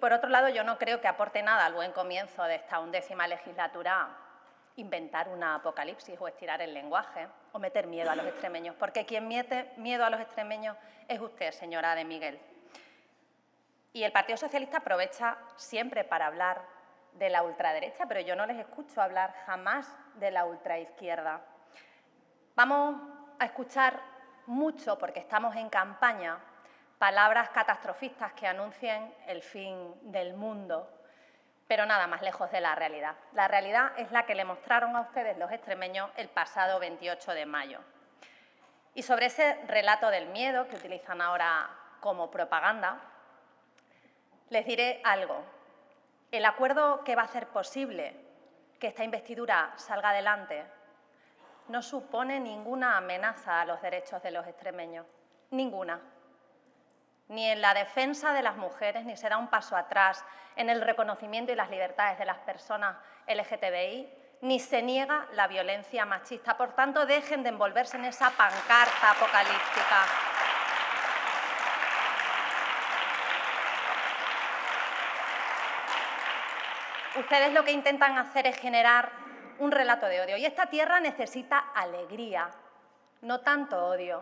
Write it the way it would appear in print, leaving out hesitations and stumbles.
por otro lado, yo no creo que aporte nada al buen comienzo de esta 11ª legislatura inventar una apocalipsis o estirar el lenguaje o meter miedo a los extremeños, porque quien mete miedo a los extremeños es usted, señora de Miguel. Y el Partido Socialista aprovecha siempre para hablar de la ultraderecha, pero yo no les escucho hablar jamás de la ultraizquierda. Vamos a escuchar mucho, porque estamos en campaña, palabras catastrofistas que anuncien el fin del mundo, pero nada más lejos de la realidad. La realidad es la que le mostraron a ustedes los extremeños el pasado 28 de mayo. Y sobre ese relato del miedo que utilizan ahora como propaganda, les diré algo. El acuerdo que va a hacer posible que esta investidura salga adelante no supone ninguna amenaza a los derechos de los extremeños, ninguna. Ni en la defensa de las mujeres, ni será un paso atrás en el reconocimiento y las libertades de las personas LGTBI, ni se niega la violencia machista. Por tanto, dejen de envolverse en esa pancarta apocalíptica. Ustedes lo que intentan hacer es generar un relato de odio. Y esta tierra necesita alegría, no tanto odio.